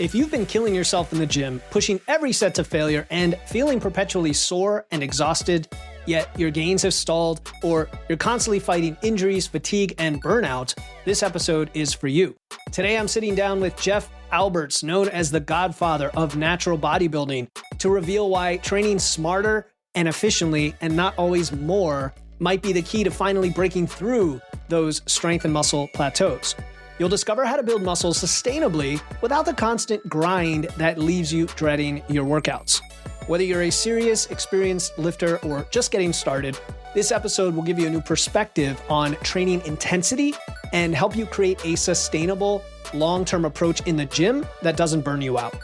If you've been killing yourself in the gym, pushing every set to failure, and feeling perpetually sore and exhausted, yet your gains have stalled, or you're constantly fighting injuries, fatigue, and burnout, this episode is for you. Today, I'm sitting down with Jeff Alberts, known as the godfather of natural bodybuilding, to reveal why training smarter and efficiently, and not always more, might be the key to finally breaking through those strength and muscle plateaus. You'll discover how to build muscle sustainably without the constant grind that leaves you dreading your workouts. Whether you're a serious, experienced lifter or just getting started, this episode will give you a new perspective on training intensity and help you create a sustainable, long-term approach in the gym that doesn't burn you out.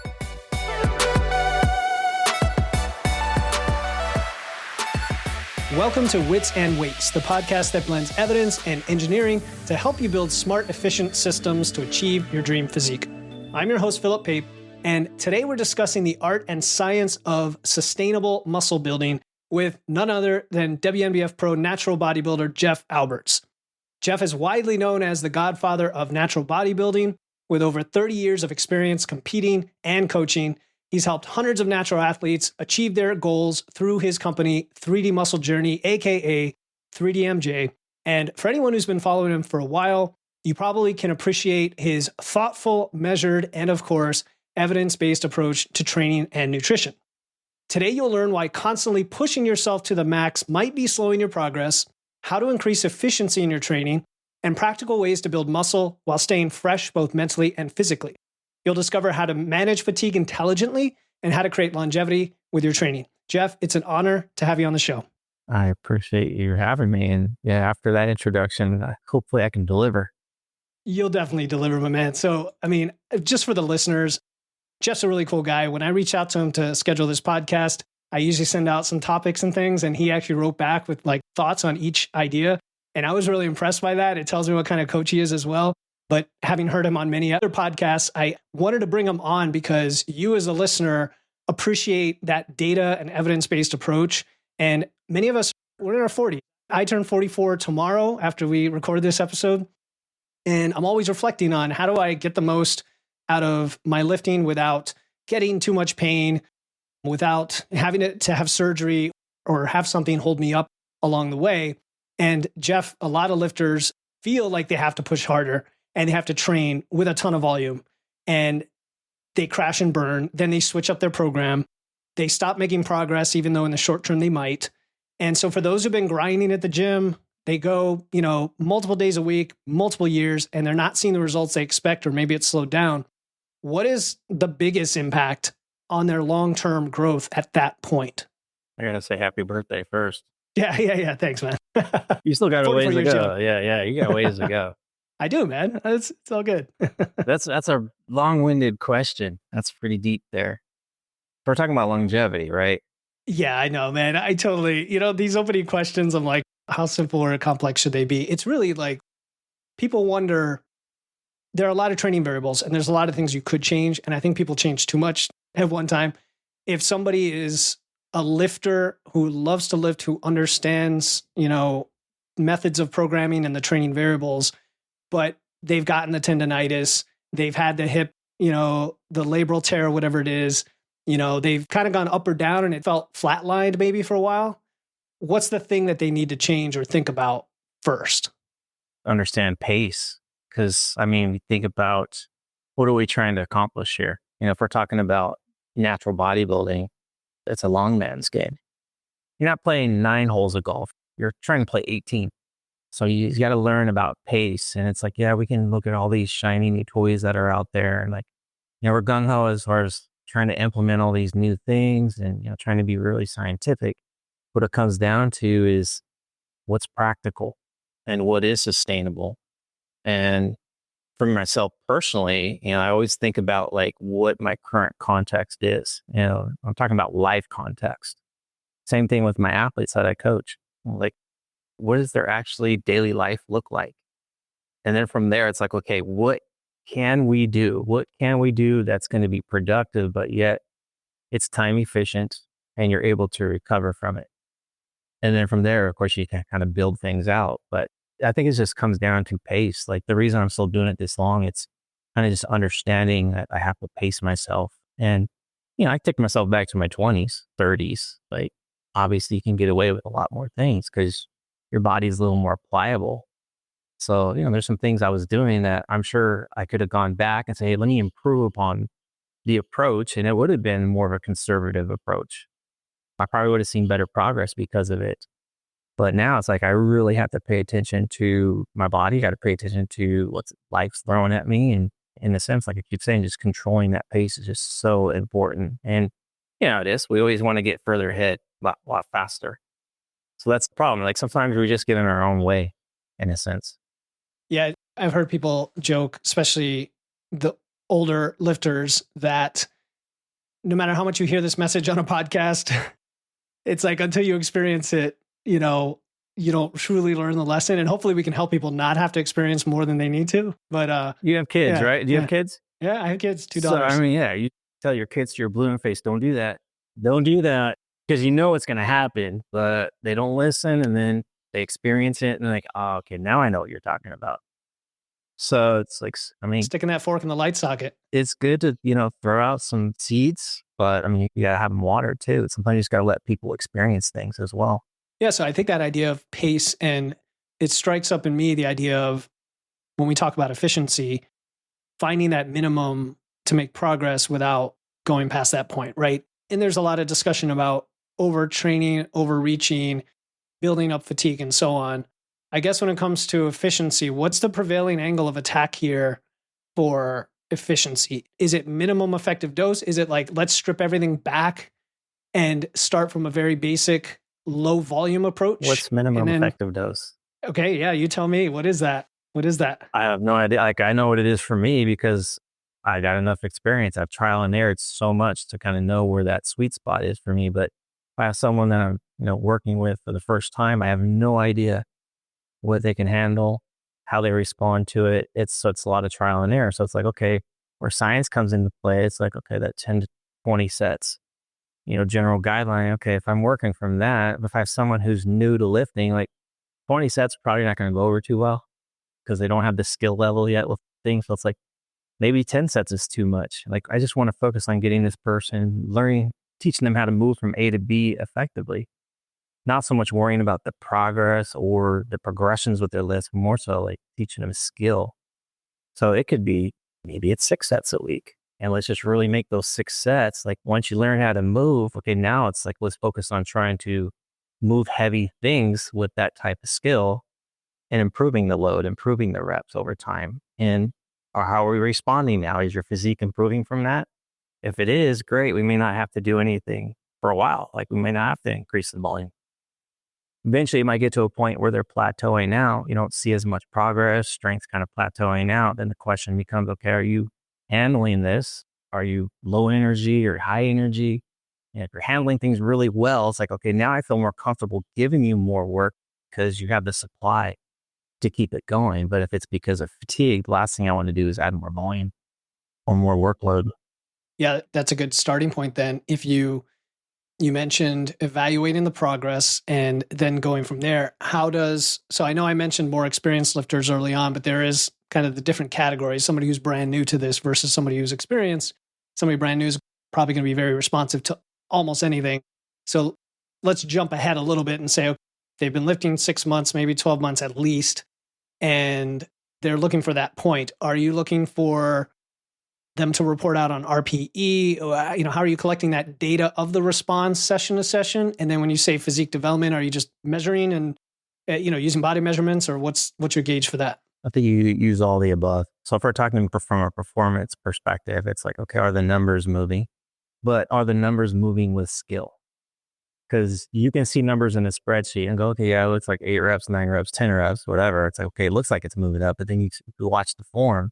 Welcome to Wits and Weights, the podcast that blends evidence and engineering to help you build smart, efficient systems to achieve your dream physique. I'm your host, Philip Pape, and today we're discussing the art and science of sustainable muscle building with none other than WNBF Pro natural bodybuilder Jeff Alberts. Jeff is widely known as the godfather of natural bodybuilding. With over 30 years of experience competing and coaching, he's helped hundreds of natural athletes achieve their goals through his company, 3D Muscle Journey, aka 3DMJ. And for anyone who's been following him for a while, you probably can appreciate his thoughtful, measured, and of course, evidence-based approach to training and nutrition. Today, you'll learn why constantly pushing yourself to the max might be slowing your progress, how to increase efficiency in your training, and practical ways to build muscle while staying fresh both mentally and physically. You'll discover how to manage fatigue intelligently and how to create longevity with your training. Jeff, it's an honor to have you on the show. I appreciate you having me. And yeah, after that introduction, hopefully I can deliver. You'll definitely deliver, my man. So, just for the listeners, Jeff's a really cool guy. When I reach out to him to schedule this podcast, I usually send out some topics and things, and he actually wrote back with thoughts on each idea. And I was really impressed by that. It tells me what kind of coach he is as well. But having heard him on many other podcasts, I wanted to bring him on because you as a listener appreciate that data and evidence-based approach. And many of us, we're in our 40s. I turn 44 tomorrow after we record this episode. And I'm always reflecting on how do I get the most out of my lifting without getting too much pain, without having to have surgery or have something hold me up along the way. And Jeff, a lot of lifters feel like they have to push harder and they have to train with a ton of volume, and they crash and burn. Then they switch up their program. They stop making progress, even though in the short term they might. And so for those who've been grinding at the gym, they go, multiple days a week, multiple years, and they're not seeing the results they expect, or maybe it's slowed down. What is the biggest impact on their long-term growth at that point? I gotta say happy birthday first. Yeah. Thanks, man. You still got a ways to go. Young. Yeah. You got a ways to go. I do, man. It's all good. That's a long-winded question. That's pretty deep there. We're talking about longevity, right? Yeah, I know, man. I totally, these opening questions, I'm like, how simple or complex should they be? It's really like, people wonder, there are a lot of training variables and there's a lot of things you could change. And I think people change too much at one time. If somebody is a lifter who loves to lift, who understands, methods of programming and the training variables, but they've gotten the tendonitis, they've had the hip, the labral tear, whatever it is, they've kind of gone up or down and it felt flatlined maybe for a while. What's the thing that they need to change or think about first? Understand pace. Because, think about what are we trying to accomplish here? If we're talking about natural bodybuilding, it's a long man's game. You're not playing 9 holes of golf. You're trying to play 18. So you got to learn about pace. And it's like, yeah, we can look at all these shiny new toys that are out there. And we're gung-ho as far as trying to implement all these new things and, trying to be really scientific. What it comes down to is what's practical and what is sustainable. And for myself personally, I always think about what my current context is. I'm talking about life context. Same thing with my athletes that I coach. What does their actually daily life look like? And then from there, it's like, okay, what can we do? What can we do that's going to be productive, but yet it's time efficient and you're able to recover from it? And then from there, of course, you can kind of build things out. But I think it just comes down to pace. The reason I'm still doing it this long, kind of just understanding that I have to pace myself. And, I take myself back to my 20s, 30s. Like, obviously, you can get away with a lot more things because your body's a little more pliable. So, there's some things I was doing that I'm sure I could have gone back and say, hey, let me improve upon the approach. And it would have been more of a conservative approach. I probably would have seen better progress because of it. But now it's like I really have to pay attention to my body. Got to pay attention to what life's throwing at me. And in a sense, like I keep saying, just controlling that pace is just so important. And it is. We always want to get further ahead, lot faster. So that's the problem. Like sometimes we just get in our own way, in a sense. Yeah, I've heard people joke, especially the older lifters, that no matter how much you hear this message on a podcast, it's like until you experience it, you don't truly learn the lesson. And hopefully we can help people not have to experience more than they need to. But you have kids, yeah, right? Do you have kids? Yeah, I have kids, 2 daughters. So, you tell your kids to your blue in face, don't do that. Don't do that. Because it's going to happen, but they don't listen. And then they experience it and they're like, oh, okay, now I know what you're talking about. So it's like, sticking that fork in the light socket. It's good to, throw out some seeds, but you gotta have them watered too. Sometimes you just gotta let people experience things as well. Yeah. So I think that idea of pace, and it strikes up in me the idea of when we talk about efficiency, finding that minimum to make progress without going past that point, right? And there's a lot of discussion about overtraining, overreaching, building up fatigue, and so on. I guess when it comes to efficiency, what's the prevailing angle of attack here for efficiency? Is it minimum effective dose? Is it like, let's strip everything back and start from a very basic low volume approach? What's minimum effective dose? Okay. Yeah. You tell me. What is that? I have no idea. Like I know what it is for me because I got enough experience. I've trial and errored so much to kind of know where that sweet spot is for me. But if I have someone that I'm, working with for the first time, I have no idea what they can handle, how they respond to it. It's a lot of trial and error. So it's like, okay, where science comes into play, it's like, okay, that 10 to 20 sets, general guideline. Okay, if I'm working from that, if I have someone who's new to lifting, like 20 sets probably not going to go over too well because they don't have the skill level yet with things. So it's like maybe 10 sets is too much. Like I just want to focus on getting this person learning, teaching them how to move from A to B effectively. Not so much worrying about the progress or the progressions with their list, more so like teaching them skill. So it could be, maybe it's 6 sets a week. And let's just really make those 6 sets. Like once you learn how to move, okay, now it's like, let's focus on trying to move heavy things with that type of skill and improving the load, improving the reps over time. And or how are we responding now? Is your physique improving from that? If it is, great. We may not have to do anything for a while. Like we may not have to increase the volume. Eventually, it might get to a point where they're plateauing out. You don't see as much progress, strength's kind of plateauing out. Then the question becomes, okay, are you handling this? Are you low energy or high energy? And if you're handling things really well, it's like, okay, now I feel more comfortable giving you more work because you have the supply to keep it going. But if it's because of fatigue, the last thing I want to do is add more volume or more workload. Yeah, that's a good starting point then. If you mentioned evaluating the progress and then going from there. So I know I mentioned more experienced lifters early on, but there is kind of the different categories. Somebody who's brand new to this versus somebody who's experienced. Somebody brand new is probably going to be very responsive to almost anything. So let's jump ahead a little bit and say, okay, they've been lifting 6 months, maybe 12 months at least, and they're looking for that point. Are you looking for them to report out on RPE? How are you collecting that data of the response session to session? And then when you say physique development, are you just measuring and, using body measurements, or what's your gauge for that? I think you use all the above. So if we're talking from a performance perspective, it's like, okay, are the numbers moving? But are the numbers moving with skill? Because you can see numbers in a spreadsheet and go, okay, yeah, it looks like 8 reps, 9 reps, 10 reps, whatever. It's like, okay, it looks like it's moving up. But then you watch the form,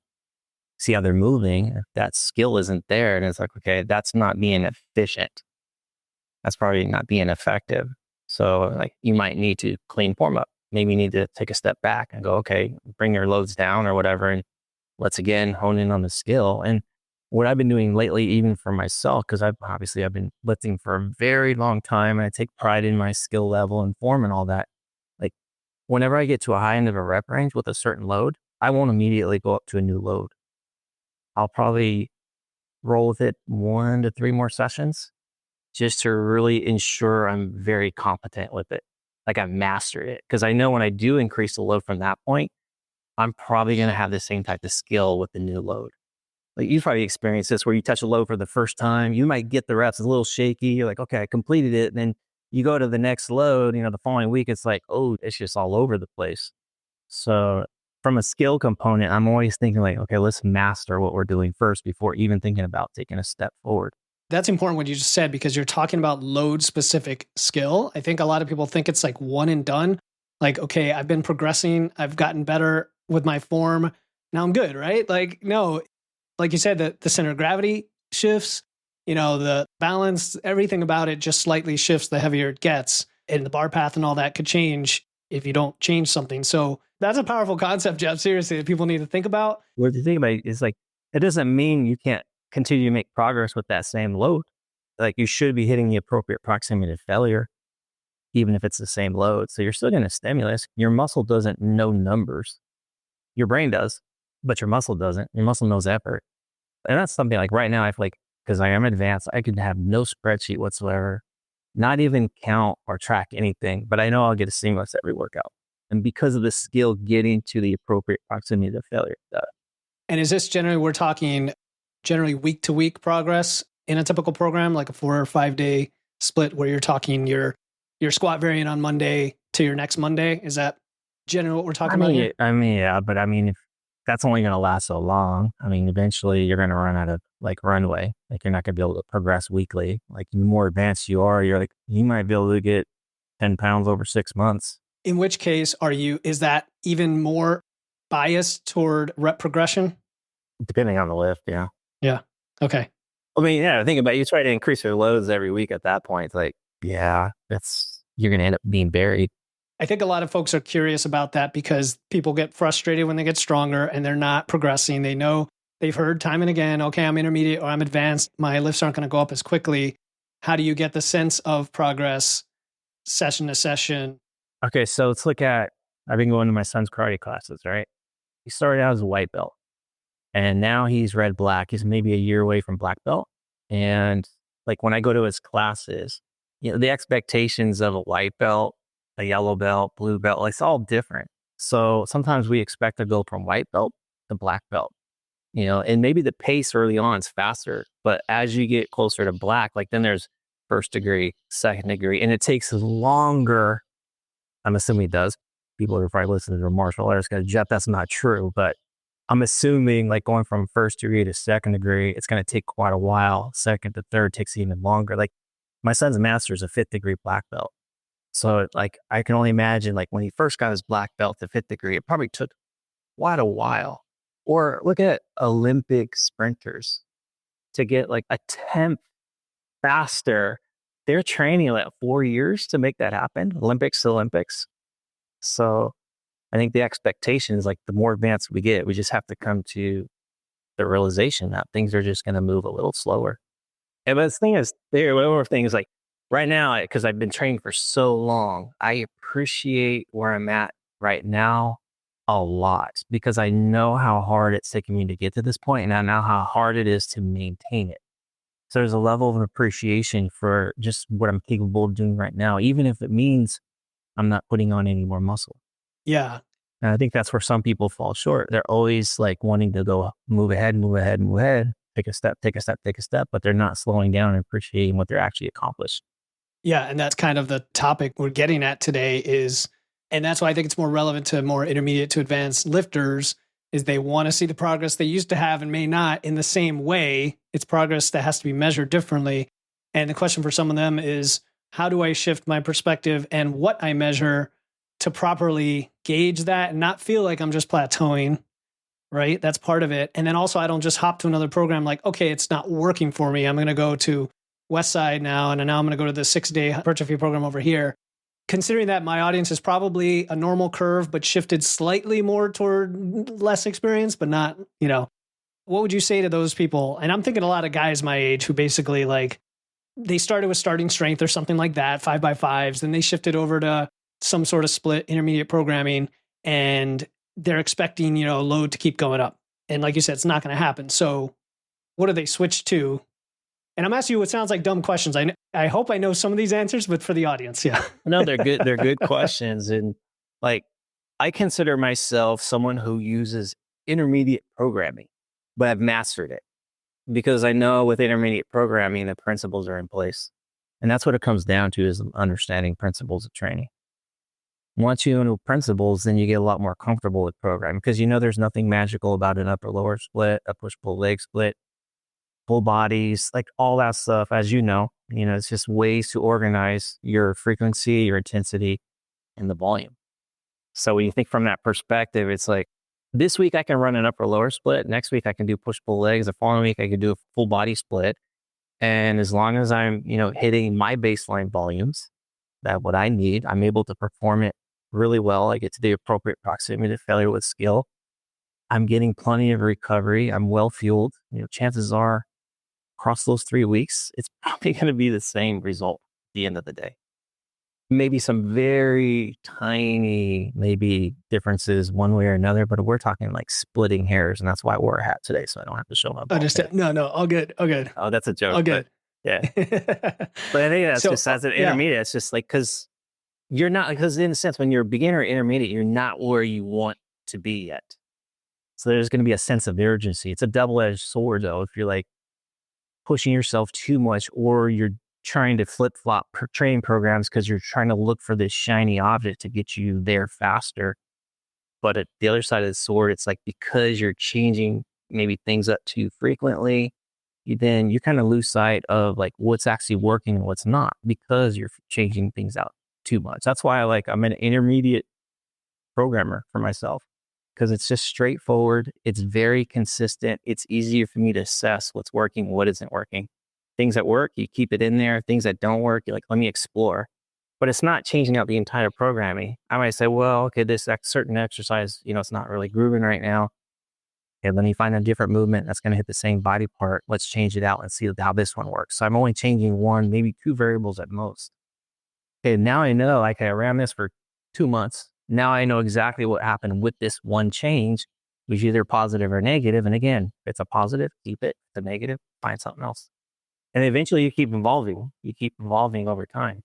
see how they're moving. If that skill isn't there, and it's like, okay, that's not being efficient. That's probably not being effective. So like you might need to clean form up. Maybe you need to take a step back and go, okay, bring your loads down or whatever. And let's again hone in on the skill. And what I've been doing lately, even for myself, because I've been lifting for a very long time and I take pride in my skill level and form and all that. Like whenever I get to a high end of a rep range with a certain load, I won't immediately go up to a new load. I'll probably roll with it 1 to 3 more sessions just to really ensure I'm very competent with it. Like I've mastered it. Because I know when I do increase the load from that point, I'm probably going to have the same type of skill with the new load. Like you've probably experienced this where you touch a load for the first time, you might get the reps, it's a little shaky. You're like, okay, I completed it. And then you go to the next load, the following week, it's like, oh, it's just all over the place. So from a skill component, I'm always thinking like, okay, let's master what we're doing first before even thinking about taking a step forward. That's important what you just said, because you're talking about load specific skill. I think a lot of people think it's like one and done. Like, okay, I've been progressing. I've gotten better with my form. Now I'm good, right? Like, no, like you said, the center of gravity shifts, the balance, everything about it just slightly shifts the heavier it gets. And the bar path and all that could change if you don't change something. So that's a powerful concept, Jeff, seriously, that people need to think about. What you think about is like, it doesn't mean you can't continue to make progress with that same load. Like you should be hitting the appropriate proximity to failure, even if it's the same load. So you're still going to stimulus. Your muscle doesn't know numbers. Your brain does, but your muscle doesn't. Your muscle knows effort. And that's something like right now, I feel like, because I am advanced, I could have no spreadsheet whatsoever, not even count or track anything, but I know I'll get a stimulus every workout. And because of the skill getting to the appropriate proximity to failure. And is this we're talking generally week to week progress in a typical program, like a 4 or 5 day split where you're talking your squat variant on Monday to your next Monday? Is that generally what we're talking about here? Yeah, but if that's only going to last so long. Eventually you're going to run out of like runway. Like you're not going to be able to progress weekly. Like the more advanced you are, you might be able to get 10 pounds over 6 months. In which case is that even more biased toward rep progression? Depending on the lift, yeah. Yeah. Okay. Think about it. You try to increase your loads every week at that point. It's like, yeah, you're going to end up being buried. I think a lot of folks are curious about that because people get frustrated when they get stronger and they're not progressing. They know they've heard time and again, okay, I'm intermediate or I'm advanced. My lifts aren't going to go up as quickly. How do you get the sense of progress session to session? Okay, so let's look at, I've been going to my son's karate classes, right? He started out as a white belt and now he's red black. He's maybe a year away from black belt. And like when I go to his classes, the expectations of a white belt, a yellow belt, blue belt, like it's all different. So sometimes we expect to go from white belt to black belt, and maybe the pace early on is faster, but as you get closer to black, like then there's first degree, second degree, and it takes longer. I'm assuming it does. People are probably listening to martial arts because Jeff, that's not true, but I'm assuming like going from first degree to second degree, it's going to take quite a while. Second to third takes even longer. Like my son's master's a 5th degree black belt. So like, I can only imagine like when he first got his black belt to 5th degree, it probably took quite a while. Or look at Olympic sprinters to get like a 10th faster. They're training like 4 years to make that happen. Olympics to Olympics. So I think the expectation is like the more advanced we get, we just have to come to the realization that things are just going to move a little slower. And but the thing is, one more thing is like, right now, because I've been training for so long, I appreciate where I'm at right now a lot because I know how hard it's taken me to get to this point, and I know how hard it is to maintain it. So there's a level of appreciation for just what I'm capable of doing right now, even if it means I'm not putting on any more muscle. Yeah. And I think that's where some people fall short. They're always like wanting to go move ahead, take a step, but they're not slowing down and appreciating what they're actually accomplished. Yeah. And that's kind of the topic we're getting at today and that's why I think it's more relevant to more intermediate to advanced lifters is they want to see the progress they used to have and may not in the same way. It's progress that has to be measured differently. And the question for some of them is, how do I shift my perspective and what I measure to properly gauge that and not feel like I'm just plateauing, right? That's part of it. And then also I don't just hop to another program like, okay, it's not working for me. I'm going to go to Westside now, and now I'm going to go to the 6-day hypertrophy program over here. Considering that my audience is probably a normal curve, but shifted slightly more toward less experience, but not, what would you say to those people? And I'm thinking a lot of guys my age who basically like, they started with starting strength or something like that, 5x5s, then they shifted over to some sort of split intermediate programming, and they're expecting, load to keep going up. And like you said, it's not going to happen. So what do they switch to? And I'm asking you what sounds like dumb questions. I hope I know some of these answers, but for the audience, yeah. No, they're good. They're good questions. And like, I consider myself someone who uses intermediate programming, but I've mastered it because I know with intermediate programming, the principles are in place. And that's what it comes down to, is understanding principles of training. Once you know principles, then you get a lot more comfortable with programming, because you know there's nothing magical about an upper lower split, a push pull leg split, full bodies, like all that stuff. As you know, it's just ways to organize your frequency, your intensity, and the volume. So when you think from that perspective, it's like, this week I can run an upper lower split. Next week I can do push pull legs. The following week I can do a full body split. And as long as I'm, hitting my baseline volumes, that what I need, I'm able to perform it really well. I get to the appropriate proximity to failure with skill. I'm getting plenty of recovery. I'm well fueled. Chances are across those 3 weeks, it's probably going to be the same result at the end of the day. Maybe some very tiny, maybe differences one way or another, but we're talking like splitting hairs, and that's why I wore a hat today, so I don't have to show my bald Understand? head. No, all good. Oh, that's a joke. All good. Yeah. But I think that's just as an intermediate, it's just like, because you're not, because in a sense, when you're a beginner or intermediate, you're not where you want to be yet. So there's going to be a sense of urgency. It's a double-edged sword, though, if you're like pushing yourself too much, or you're trying to flip-flop training programs because you're trying to look for this shiny object to get you there faster. But at the other side of the sword, it's like, because you're changing maybe things up too frequently, you kind of lose sight of like what's actually working and what's not, because you're changing things out too much. That's why I'm an intermediate programmer for myself, because it's just straightforward. It's very consistent. It's easier for me to assess what's working, what isn't working. Things that work, you keep it in there. Things that don't work, you're like, let me explore. But it's not changing out the entire programming. I might say, well, okay, this certain exercise, it's not really grooving right now. Okay, let me find a different movement that's going to hit the same body part. Let's change it out and see how this one works. So I'm only changing one, maybe two variables at most. Okay, now I know, like, I ran this for 2 months. Now I know exactly what happened with this one change, which is either positive or negative. And again, if it's a positive, keep it. If it's a negative, find something else. And eventually you keep evolving. You keep evolving over time.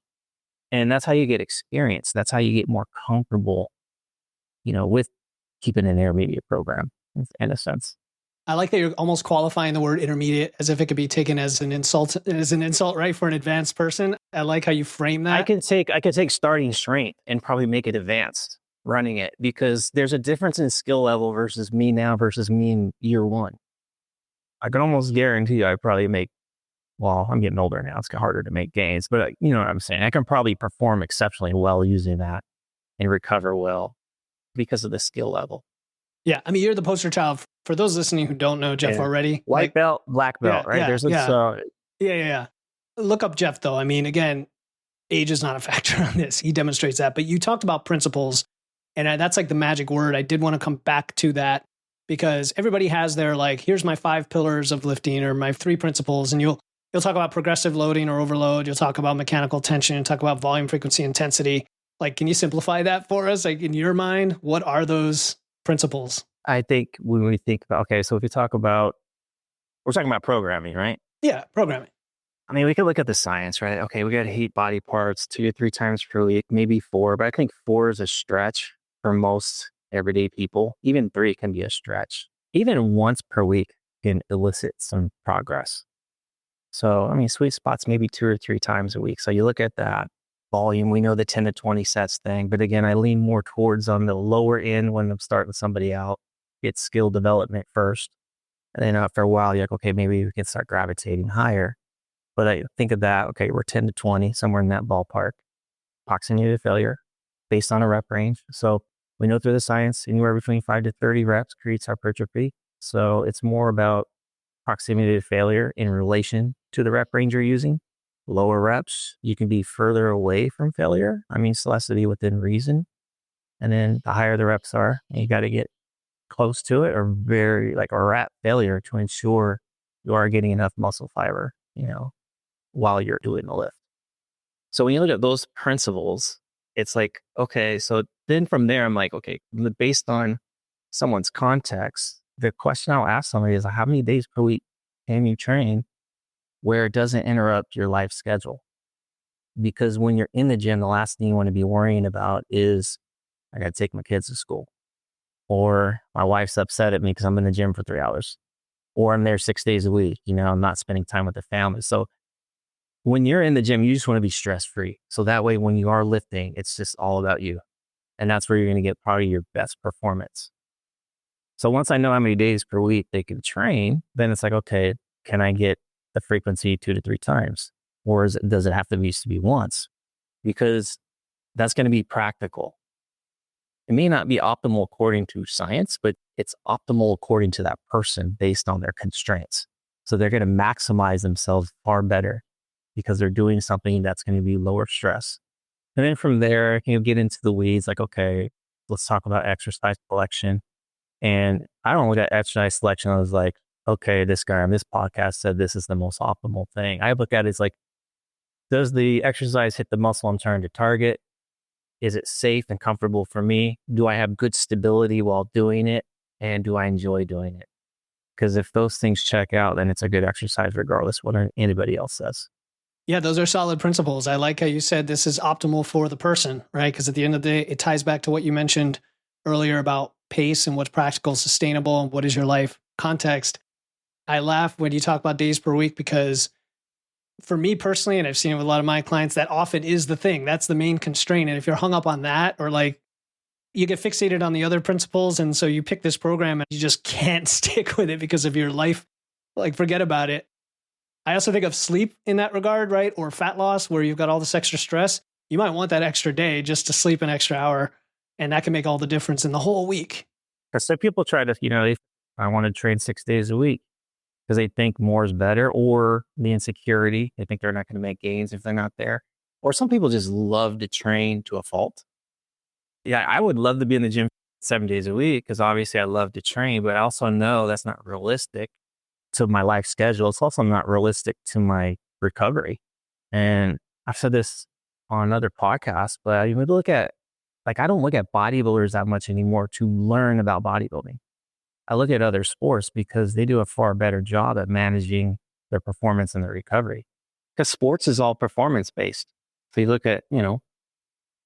And that's how you get experience. That's how you get more comfortable, with keeping an intermediate program, in a sense. I like that you're almost qualifying the word intermediate as if it could be taken as an insult, right? For an advanced person. I like how you frame that. I could take starting strength and probably make it advanced running it, because there's a difference in skill level versus me now versus me in year one. I can almost guarantee you I probably make, well, I'm getting older now. It's harder to make gains, but you know what I'm saying? I can probably perform exceptionally well using that and recover well because of the skill level. Yeah. I mean, you're the poster child for those listening who don't know Jeff already. White belt, black belt, right? Yeah. Look up Jeff, though. I mean, again, age is not a factor on this. He demonstrates that. But you talked about principles, and that's like the magic word. I did want to come back to that, because everybody has their, like, here's my 5 pillars of lifting, or my 3 principles. And you'll talk about progressive loading or overload. You'll talk about mechanical tension, and talk about volume, frequency, intensity. Like, can you simplify that for us? Like, in your mind, what are those principles? I think when we think about, okay, so if you talk about, we're talking about programming, right? Yeah, programming. I mean, we could look at the science, right? Okay, we got to heat body parts 2 to 3 times per week, maybe 4, but I think 4 is a stretch for most everyday people. Even 3 can be a stretch. Even once per week can elicit some progress. So, I mean, sweet spot's maybe 2 or 3 times a week. So you look at that volume, we know the 10 to 20 sets thing, but again, I lean more towards on the lower end when I'm starting somebody out, get skill development first. And then after a while, you're like, okay, maybe we can start gravitating higher. But I think of that, okay, we're 10 to 20, somewhere in that ballpark. Proximity to failure based on a rep range. So we know through the science, anywhere between 5 to 30 reps creates hypertrophy. So it's more about proximity to failure in relation to the rep range you're using. Lower reps, you can be further away from failure. I mean, still has to be within reason. And then the higher the reps are, you got to get close to it, or at failure, to ensure you are getting enough muscle fiber, while you're doing the lift. So when you look at those principles, it's like, okay, so then from there, I'm like, okay, based on someone's context, the question I'll ask somebody is, how many days per week can you train where it doesn't interrupt your life schedule? Because when you're in the gym, the last thing you want to be worrying about is, I got to take my kids to school, or my wife's upset at me because I'm in the gym for 3 hours, or I'm there 6 days a week. I'm not spending time with the family. So when you're in the gym, you just want to be stress free. So that way, when you are lifting, it's just all about you. And that's where you're going to get probably your best performance. So once I know how many days per week they can train, then it's like, okay, can I get the frequency 2 to 3 times? Or does it have to be once? Because that's going to be practical. It may not be optimal according to science, but it's optimal according to that person based on their constraints. So they're going to maximize themselves far better because they're doing something that's going to be lower stress. And then from there, you get into the weeds, like, okay, let's talk about exercise selection. And I don't look at exercise selection. I was like, okay, this guy on this podcast said this is the most optimal thing. I look at it as like, does the exercise hit the muscle I'm trying to target? Is it safe and comfortable for me? Do I have good stability while doing it? And do I enjoy doing it? Because if those things check out, then it's a good exercise regardless what anybody else says. Yeah, those are solid principles. I like how you said this is optimal for the person, right? Because at the end of the day, it ties back to what you mentioned earlier about pace and what's practical, sustainable, and what is your life context. I laugh when you talk about days per week because for me personally, and I've seen it with a lot of my clients, that often is the thing. That's the main constraint. And if you're hung up on that, or like you get fixated on the other principles, and so you pick this program and you just can't stick with it because of your life, like forget about it. I also think of sleep in that regard, right? Or fat loss, where you've got all this extra stress. You might want that extra day just to sleep an extra hour, and that can make all the difference in the whole week. So people try to, I want to train 6 days a week because they think more is better, or the insecurity. They think they're not going to make gains if they're not there. Or some people just love to train to a fault. Yeah, I would love to be in the gym 7 days a week because obviously I love to train, but I also know that's not realistic to my life schedule. It's also not realistic to my recovery. And I've said this on another podcast, but you would look at, I don't look at bodybuilders that much anymore to learn about bodybuilding. I look at other sports because they do a far better job at managing their performance and their recovery. Because sports is all performance based. So you look at,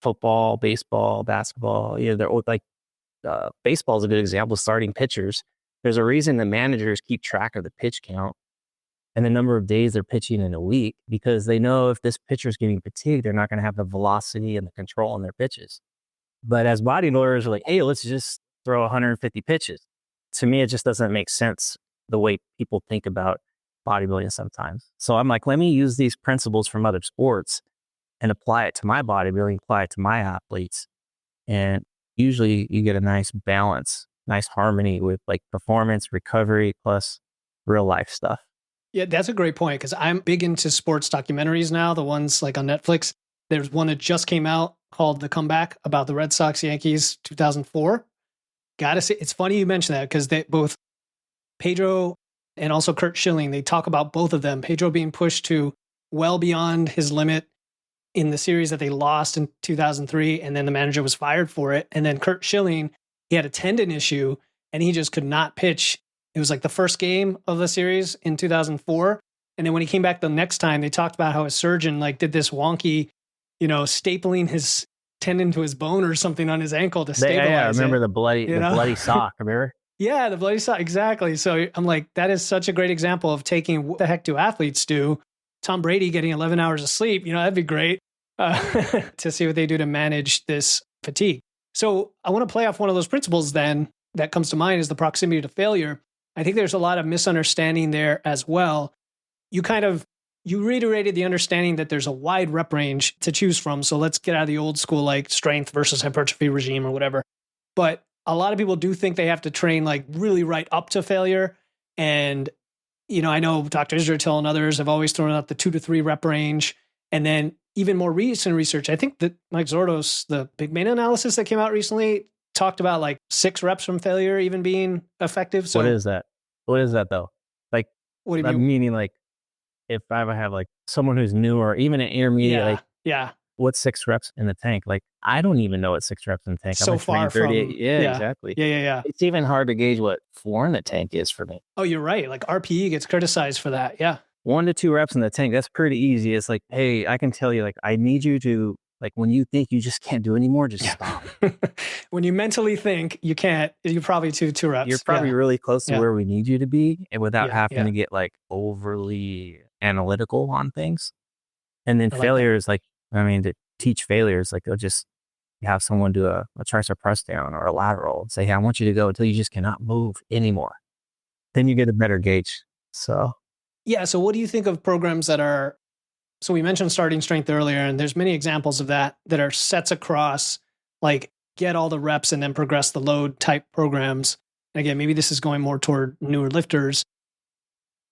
football, baseball, basketball, they're all baseball is a good example. Starting pitchers, there's a reason the managers keep track of the pitch count and the number of days they're pitching in a week, because they know if this pitcher is getting fatigued, they're not going to have the velocity and the control on their pitches. But as bodybuilders, we're like, hey, let's just throw 150 pitches. To me, it just doesn't make sense the way people think about bodybuilding sometimes. So I'm like, let me use these principles from other sports and apply it to my bodybuilding, apply it to my athletes. And usually you get a nice balance, nice harmony with performance, recovery, plus real life stuff. Yeah, that's a great point because I'm big into sports documentaries now, the ones like on Netflix. There's one that just came out called The Comeback about the Red Sox Yankees 2004. Gotta say, it's funny you mentioned that because they both, Pedro and also Curt Schilling, they talk about both of them. Pedro being pushed to well beyond his limit in the series that they lost in 2003, and then the manager was fired for it. And then Curt Schilling, he had a tendon issue and he just could not pitch. It was like the first game of the series in 2004. And then when he came back the next time, they talked about how his surgeon did this wonky, stapling his tendon to his bone or something on his ankle to stabilize I remember it. the bloody sock, remember? Yeah, the bloody sock, exactly. So I'm like, that is such a great example of taking what the heck do athletes do? Tom Brady getting 11 hours of sleep, that'd be great to see what they do to manage this fatigue. So I want to play off one of those principles then that comes to mind is the proximity to failure. I think there's a lot of misunderstanding there as well. You reiterated the understanding that there's a wide rep range to choose from. So let's get out of the old school, strength versus hypertrophy regime or whatever. But a lot of people do think they have to train really right up to failure. And, I know Dr. Israel and others have always thrown out the 2 to 3 rep range. And then even more recent research, I think that Mike Zordos, the big main analysis that came out recently, talked about 6 reps from failure even being effective. So what is that? What is that though? What do you mean? Meaning if I have someone who's new or even an intermediate, yeah. what's 6 reps in the tank? Like, I don't even know what 6 reps in the tank. So I'm far trained 38. from, Yeah, exactly. Yeah. It's even hard to gauge what 4 in the tank is for me. Oh, you're right. Like RPE gets criticized for that. Yeah. 1 to 2 reps in the tank, that's pretty easy. It's like, hey, I can tell you, like, I need you to, like, when you think you just can't do anymore, just stop. When you mentally think you can't, you're probably two reps. You're probably really close to where we need you to be, and without having to get like overly analytical on things. And then failures, like, I mean, to teach failures, like they'll just have someone do a tricep press down or a lateral and say, hey, I want you to go until you just cannot move anymore. Then you get a better gauge. So, yeah. So what do you think of programs that are, so we mentioned starting strength earlier, and there's many examples of that are sets across, like get all the reps and then progress the load type programs. And again, maybe this is going more toward newer lifters.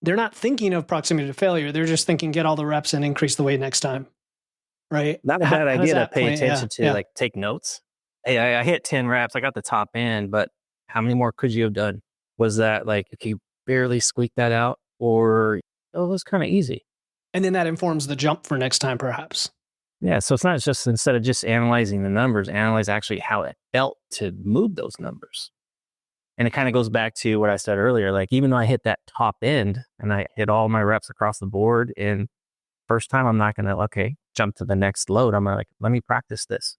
They're not thinking of proximity to failure. They're just thinking get all the reps and increase the weight next time. Right? Not a bad idea to pay attention to, like take notes. Hey, I hit 10 reps. I got the top end, but how many more could you have done? Was that like, if you barely squeaked that out, or it was kind of easy? And then that informs the jump for next time, perhaps. Yeah. So it's not just, instead of just analyzing the numbers, analyze actually how it felt to move those numbers. And it kind of goes back to what I said earlier. Like, even though I hit that top end and I hit all my reps across the board, and first time I'm not going to, jump to the next load. I'm like, let me practice this.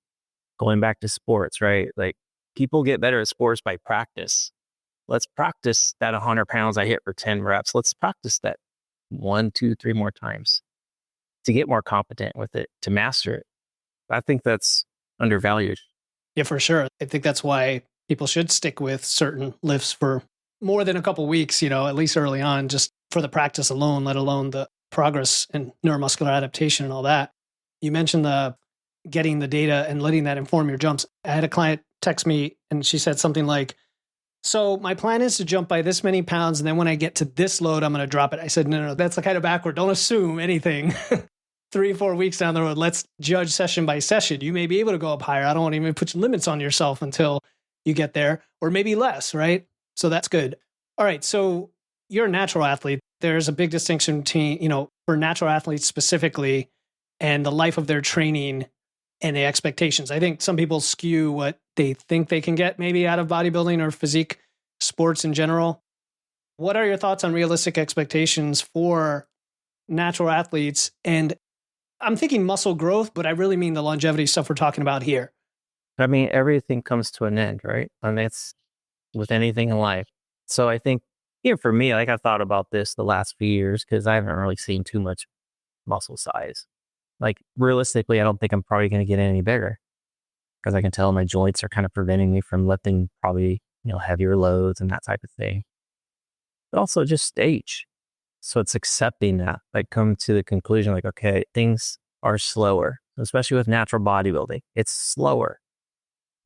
Going back to sports, right? Like, people get better at sports by practice. Let's practice that 100 pounds I hit for 10 reps. Let's practice that 1, 2, 3 more times to get more competent with it, to master it. I think that's undervalued. Yeah, for sure. I think that's why people should stick with certain lifts for more than a couple weeks, at least early on, just for the practice alone, let alone the progress and neuromuscular adaptation and all that. You mentioned the getting the data and letting that inform your jumps. I had a client text me and she said something like, so my plan is to jump by this many pounds, and then when I get to this load, I'm going to drop it. I said, no, that's kind of backward. Don't assume anything. 3-4 weeks down the road, let's judge session by session. You may be able to go up higher. I don't want to even put limits on yourself until you get there, or maybe less, right? So that's good. All right. So you're a natural athlete. There's a big distinction between, for natural athletes specifically, and the life of their training and the expectations. I think some people skew what they think they can get maybe out of bodybuilding or physique sports in general. What are your thoughts on realistic expectations for natural athletes? And I'm thinking muscle growth, but I really mean the longevity stuff we're talking about here. I mean, everything comes to an end, right? And it's with anything in life. So I think, for me, like, I've thought about this the last few years because I haven't really seen too much muscle size. Like, realistically, I don't think I'm probably going to get any bigger because I can tell my joints are kind of preventing me from lifting probably, heavier loads and that type of thing. But also just age. So it's accepting that, like, come to the conclusion, like, okay, things are slower, especially with natural bodybuilding. It's slower.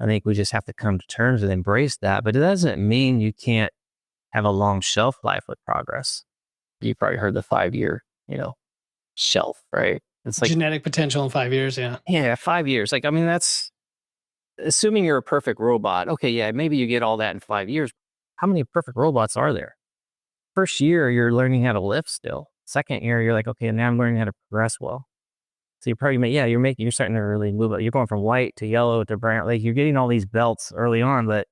I think we just have to come to terms and embrace that. But it doesn't mean you can't have a long shelf life with progress. You probably heard the 5-year, shelf, right? It's like genetic potential in 5 years. Yeah. Yeah. 5 years. Like, I mean, that's assuming you're a perfect robot. Okay. Yeah. Maybe you get all that in 5 years. How many perfect robots are there? First year, you're learning how to lift still. Second year, you're like, okay, now I'm learning how to progress well. So you're probably, you're starting to really move up. You're going from white to yellow to brown. Like, you're getting all these belts early on, but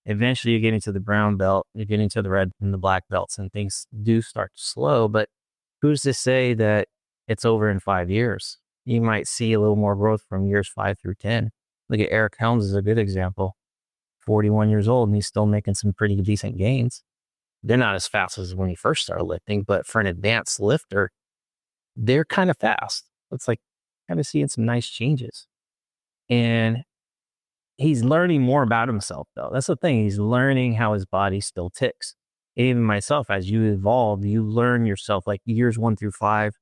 eventually you're getting to the brown belt, you're getting to the red and the black belts, and things do start to slow. But who's to say that it's over in 5 years? You might see a little more growth from years 5 through 10. Look at Eric Helms is a good example. 41 years old, and he's still making some pretty decent gains. They're not as fast as when he first started lifting, but for an advanced lifter, they're kind of fast. It's like kind of seeing some nice changes. And he's learning more about himself, though. That's the thing. He's learning how his body still ticks. Even myself, as you evolve, you learn yourself. Like, years 1 through 5,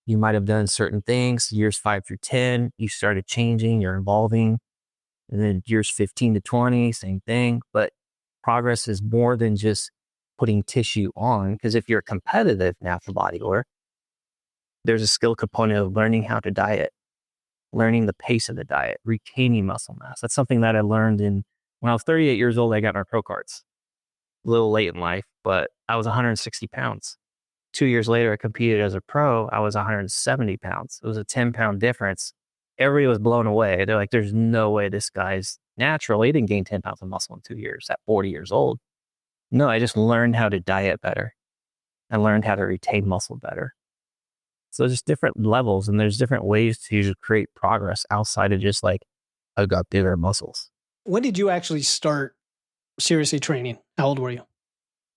you might have done certain things. Years 5 through 10, you started changing, you're evolving. And then years 15 to 20, same thing. But progress is more than just putting tissue on. Because if you're a competitive natural bodybuilder, there's a skill component of learning how to diet, learning the pace of the diet, retaining muscle mass. That's something that I learned when I was 38 years old. I got my pro cards a little late in life, but I was 160 pounds. 2 years later, I competed as a pro. I was 170 pounds. It was a 10-pound difference. everybody was blown away. They're like, there's no way this guy's natural. He didn't gain 10 pounds of muscle in 2 years at 40 years old. No, I just learned how to diet better. I learned how to retain muscle better. So there's different levels and there's different ways to create progress outside of just like, I got bigger muscles. When did you actually start seriously training? How old were you?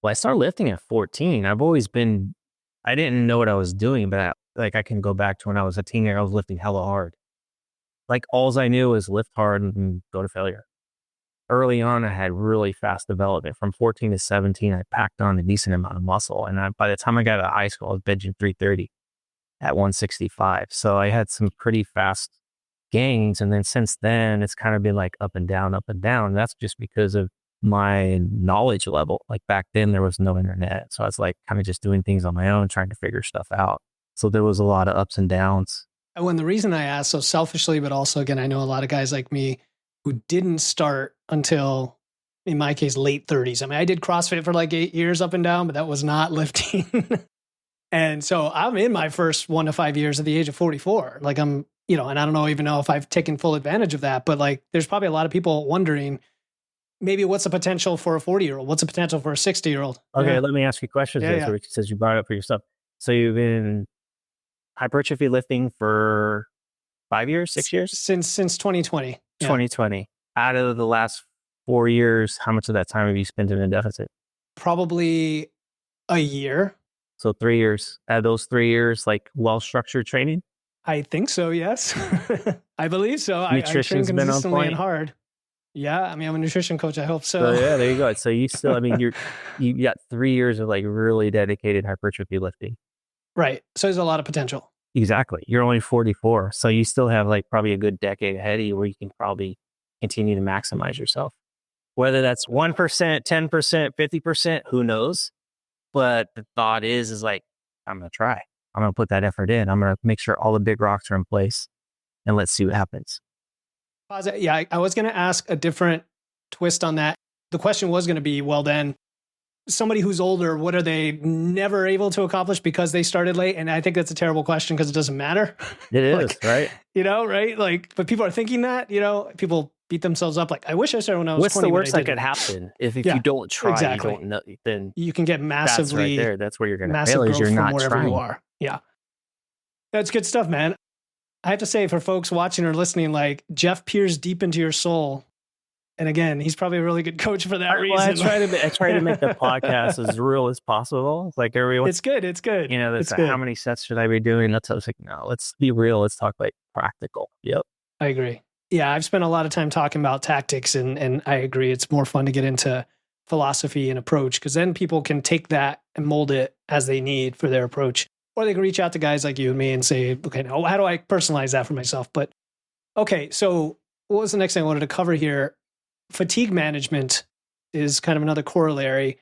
Well, I started lifting at 14. I didn't know what I was doing, but I can go back to when I was a teenager, I was lifting hella hard. Like all I knew was lift hard and go to failure. Early on, I had really fast development. From 14 to 17, I packed on a decent amount of muscle. And by the time I got out of high school, I was benching 330 at 165. So I had some pretty fast gains. And then since then, it's kind of been like up and down, up and down. That's just because of my knowledge level. Like back then, there was no internet. So I was like kind of just doing things on my own, trying to figure stuff out. So there was a lot of ups and downs. And the reason I asked so selfishly, but also again, I know a lot of guys like me who didn't start until, in my case, late 30s. I mean, I did CrossFit for like 8 years up and down, but that was not lifting. And so I'm in my first 1 to 5 years at the age of 44. Like and I don't even know if I've taken full advantage of that, but like there's probably a lot of people wondering, maybe what's the potential for a 40-year-old? What's the potential for a 60-year-old? Okay, let me ask you questions since you brought it up for yourself. So you've been hypertrophy lifting for 5 years, 6 years? Since 2020. 2020. Out of the last 4 years, how much of that time have you spent in a deficit? Probably a year. So 3 years. Out of those 3 years, like well-structured training? I think so, yes. I believe so. Nutrition's I train been on consistently point? and hard. Yeah, I mean, I'm a nutrition coach. I hope so. So yeah, there you go. So you still, you got 3 years of like really dedicated hypertrophy lifting. Right. So there's a lot of potential. Exactly. You're only 44. So you still have like probably a good decade ahead of you where you can probably continue to maximize yourself. Whether that's 1%, 10%, 50%, who knows? But the thought is like, I'm going to try. I'm going to put that effort in. I'm going to make sure all the big rocks are in place and let's see what happens. Yeah, I was going to ask a different twist on that. The question was going to be, well, then somebody who's older, what are they never able to accomplish because they started late? And I think that's a terrible question because it doesn't matter. It is, right? Right? Like, but people are thinking that, people beat themselves up. Like, I wish I started when I was What's 20. What's the worst that could happen? If you don't try, exactly. You don't know, then you can get massively, that's right there. That's where you're going to massive fail growth is you're from not wherever trying. you are. Yeah. That's good stuff, man. I have to say, for folks watching or listening, like, Jeff peers deep into your soul. And again, he's probably a really good coach for that reason. I try to make the podcast as real as possible. It's like everyone. It's good. It's good. It's like, how many sets should I be doing? That's I was like, no, let's be real. Let's talk like practical. Yep. I agree. Yeah, I've spent a lot of time talking about tactics, and I agree. It's more fun to get into philosophy and approach because then people can take that and mold it as they need for their approach. Or they can reach out to guys like you and me and say, okay, now how do I personalize that for myself? But okay, so what was the next thing I wanted to cover here? Fatigue management is kind of another corollary.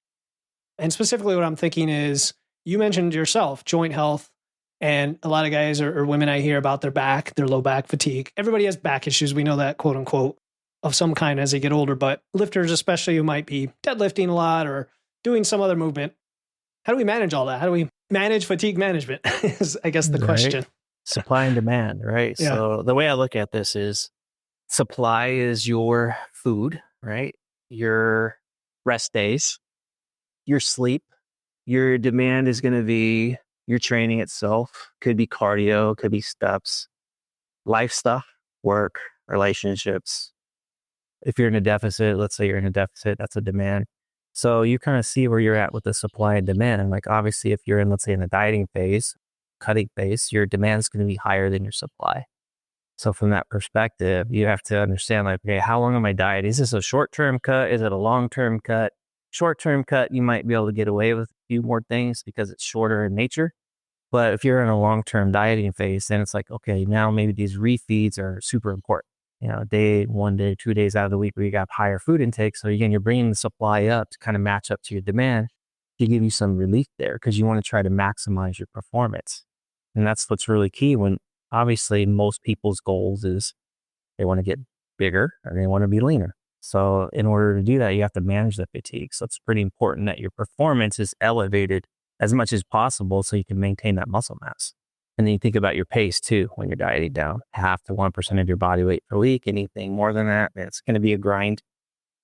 And specifically what I'm thinking is, you mentioned yourself, joint health, and a lot of guys or women I hear about their low back fatigue. Everybody has back issues. We know that, quote unquote, of some kind as they get older, but lifters, especially who might be deadlifting a lot or doing some other movement. How do we manage all that? How do we manage fatigue management is, I guess, the question. Supply and demand, right? Yeah. So the way I look at this is supply is your food, right? Your rest days, your sleep. Your demand is going to be your training itself. Could be cardio, could be steps, life stuff, work, relationships. If you're in a deficit, let's say you're in a deficit, that's a demand. So you kind of see where you're at with the supply and demand. And like, obviously, if you're in, let's say, in the dieting phase, cutting phase, your demand is going to be higher than your supply. So from that perspective, you have to understand, like, okay, how long am I dieting? Is this a short-term cut? Is it a long-term cut? Short-term cut, you might be able to get away with a few more things because it's shorter in nature. But if you're in a long-term dieting phase, then it's like, okay, now maybe these refeeds are super important. Day, 1 day, 2 days out of the week where you got higher food intake. So again, you're bringing the supply up to kind of match up to your demand to give you some relief there because you want to try to maximize your performance. And that's what's really key when obviously most people's goals is they want to get bigger or they want to be leaner. So in order to do that, you have to manage the fatigue. So it's pretty important that your performance is elevated as much as possible so you can maintain that muscle mass. And then you think about your pace too when you're dieting down. 0.5 to 1% of your body weight per week. Anything more than that, it's going to be a grind.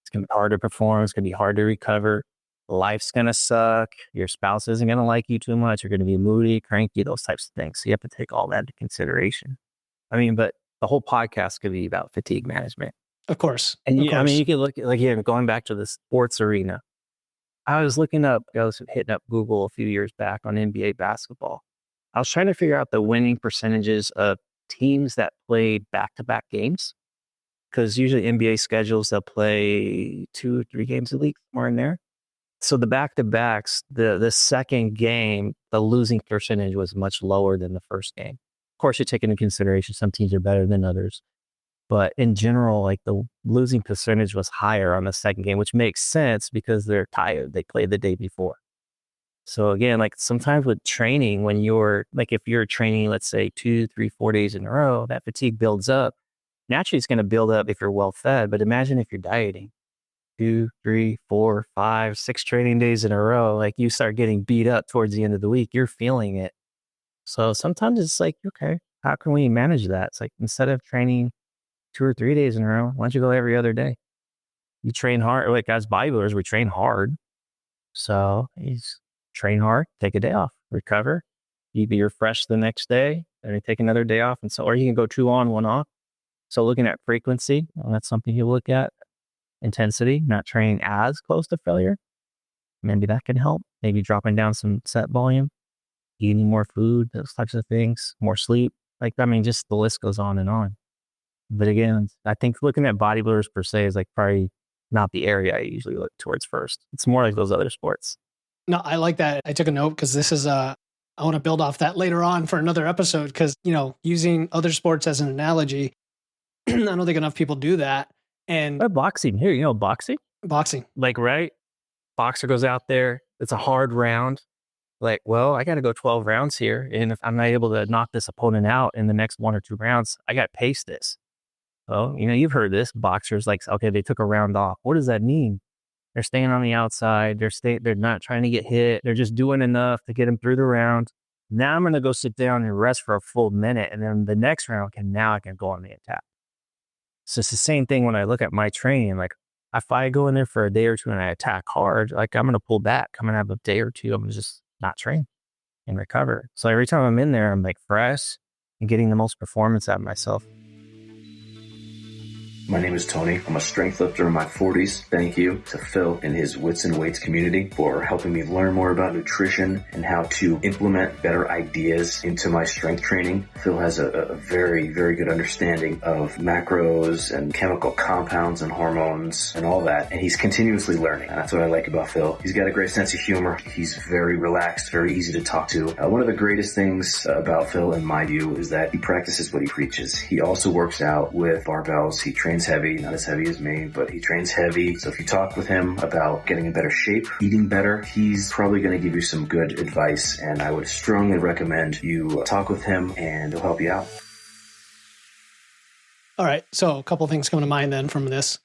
It's going to be hard to perform. It's going to be hard to recover. Life's going to suck. Your spouse isn't going to like you too much. You're going to be moody, cranky, those types of things. So you have to take all that into consideration. I mean, but the whole podcast could be about fatigue management. Of course. And of course. I mean, you can look at, like, yeah, going back to the sports arena. I was hitting up Google a few years back on NBA basketball. I was trying to figure out the winning percentages of teams that played back-to-back games. Because usually NBA schedules, they'll play 2 or 3 games a week, somewhere in there. So the back-to-backs, the second game, the losing percentage was much lower than the first game. Of course, you take into consideration some teams are better than others. But in general, like the losing percentage was higher on the second game, which makes sense because they're tired. They played the day before. So again, like sometimes with training, when if you're training, let's say 2, 3, 4 days in a row, that fatigue builds up. Naturally, it's going to build up if you're well fed. But imagine if you're dieting 2, 3, 4, 5, 6 training days in a row, like you start getting beat up towards the end of the week, you're feeling it. So sometimes it's like, okay, how can we manage that? It's like instead of training 2 or 3 days in a row, why don't you go every other day? You train hard. Like as bodybuilders, we train hard. So you train hard, take a day off, recover. You be refreshed the next day, and you take another day off. Or you can go 2 on, 1 off. So looking at frequency, that's something you look at. Intensity, not training as close to failure. Maybe that can help. Maybe dropping down some set volume, eating more food, those types of things, more sleep. Just the list goes on and on. But again, I think looking at bodybuilders per se is like probably not the area I usually look towards first. It's more like those other sports. No, I like that. I took a note because this is I want to build off that later on for another episode because, using other sports as an analogy, I don't think enough people do that. And boxing here, boxing? Boxing. Like, right? Boxer goes out there. It's a hard round. Like, well, I got to go 12 rounds here. And if I'm not able to knock this opponent out in the next 1 or 2 rounds, I got to pace this. Oh, you've heard this. Boxers like, okay, they took a round off. What does that mean? They're staying on the outside. They're not trying to get hit. They're just doing enough to get them through the round. Now I'm going to go sit down and rest for a full minute. And then the next round I can go on the attack. So it's the same thing when I look at my training. Like if I go in there for a day or 2 and I attack hard, like I'm going to pull back. I'm going to have a day or 2. I'm going to just not train and recover. So every time I'm in there, I'm like fresh and getting the most performance out of myself. My name is Tony. I'm a strength lifter in my 40s. Thank you to Phil and his Wits and Weights community for helping me learn more about nutrition and how to implement better ideas into my strength training. Phil has a very, very good understanding of macros and chemical compounds and hormones and all that. And he's continuously learning. And that's what I like about Phil. He's got a great sense of humor. He's very relaxed, very easy to talk to. One of the greatest things about Phil, in my view, is that he practices what he preaches. He also works out with barbells. He trains heavy, not as heavy as me, but he trains heavy. So if you talk with him about getting in better shape, eating better, he's probably going to give you some good advice. And I would strongly recommend you talk with him and he'll help you out. All right. So a couple things come to mind then from this.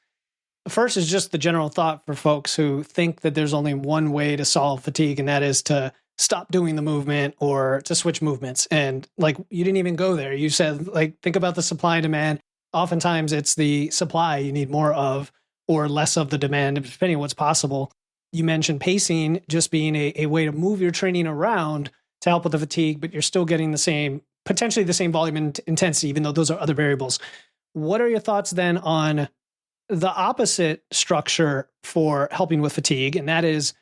First is just the general thought for folks who think that there's only one way to solve fatigue, and that is to stop doing the movement or to switch movements. And like, you didn't even go there. You said, like, think about the supply and demand. Oftentimes it's the supply you need more of or less of the demand, depending on what's possible. You mentioned pacing just being a way to move your training around to help with the fatigue, but you're still getting potentially the same volume and intensity, even though those are other variables. What are your thoughts then on the opposite structure for helping with fatigue? And that is,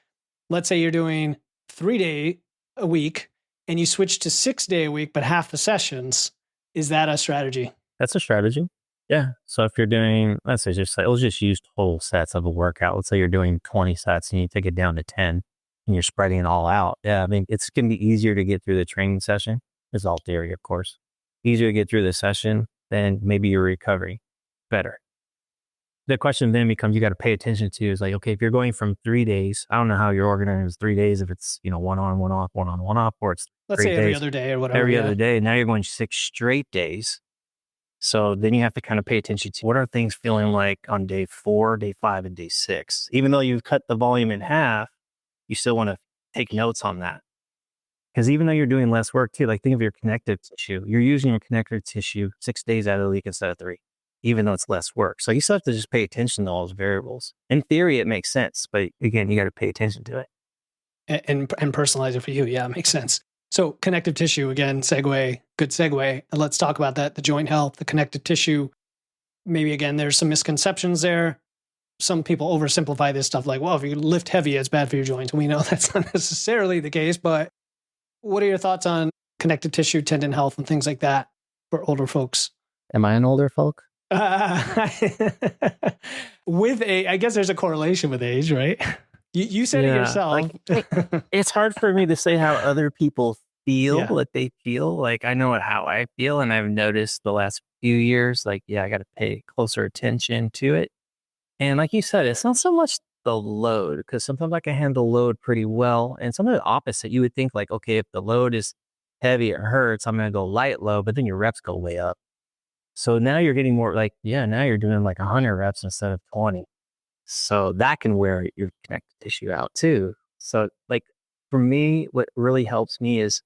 let's say you're doing 3-day a week and you switch to 6-day a week, but half the sessions. Is that a strategy? That's a strategy. Yeah. So if you're doing, let's say let's just use total sets of a workout. Let's say you're doing 20 sets and you take it down to 10 and you're spreading it all out. Yeah. I mean, it's going to be easier to get through the training session. It's all theory, of course. Easier to get through the session than maybe your recovery. Better. The question then becomes, you got to pay attention to is like, okay, if you're going from 3 days, I don't know how you're organized 3 days, if it's, 1 on, 1 off, 1 on, 1 off, or it's let's say every other day or whatever. Every other day. Now you're going 6 straight days. So then you have to kind of pay attention to what are things feeling like on day 4, day 5, and day 6. Even though you've cut the volume in half, you still want to take notes on that. Because even though you're doing less work too, like think of your connective tissue, you're using your connective tissue 6 days out of the week instead of 3, even though it's less work. So you still have to just pay attention to all those variables. In theory, it makes sense, but again, you got to pay attention to it. And personalize it for you. Yeah, it makes sense. So connective tissue, again, good segue. And let's talk about that, the joint health, the connective tissue. Maybe again, there's some misconceptions there. Some people oversimplify this stuff like, well, if you lift heavy, it's bad for your joints. We know that's not necessarily the case, but what are your thoughts on connective tissue, tendon health, and things like that for older folks? Am I an older folk? I guess there's a correlation with age, right? You said it yourself. It's hard for me to say how other people feel what they feel. Like I know how I feel, and I've noticed the last few years, like, I got to pay closer attention to it. And like you said, it's not so much the load, because sometimes I can handle load pretty well. And sometimes the opposite, you would think like, okay, if the load is heavy, it hurts, I'm going to go light load, but then your reps go way up. So now you're getting more like, now you're doing like 100 reps instead of 20. So that can wear your connective tissue out too. So like for me, what really helps me is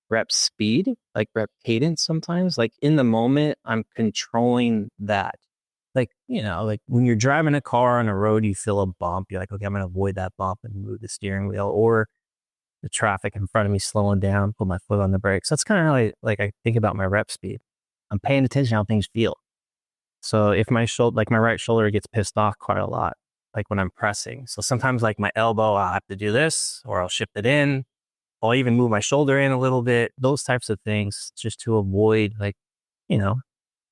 rep speed, like rep cadence sometimes. Like in the moment, I'm controlling that. Like, like when you're driving a car on a road, you feel a bump. You're like, okay, I'm going to avoid that bump and move the steering wheel, or the traffic in front of me slowing down, put my foot on the brakes. That's kind of how I think about my rep speed. I'm paying attention to how things feel. So if my right shoulder gets pissed off quite a lot, like when I'm pressing. So sometimes like my elbow, I'll have to do this, or I'll shift it in. I'll even move my shoulder in a little bit, those types of things, just to avoid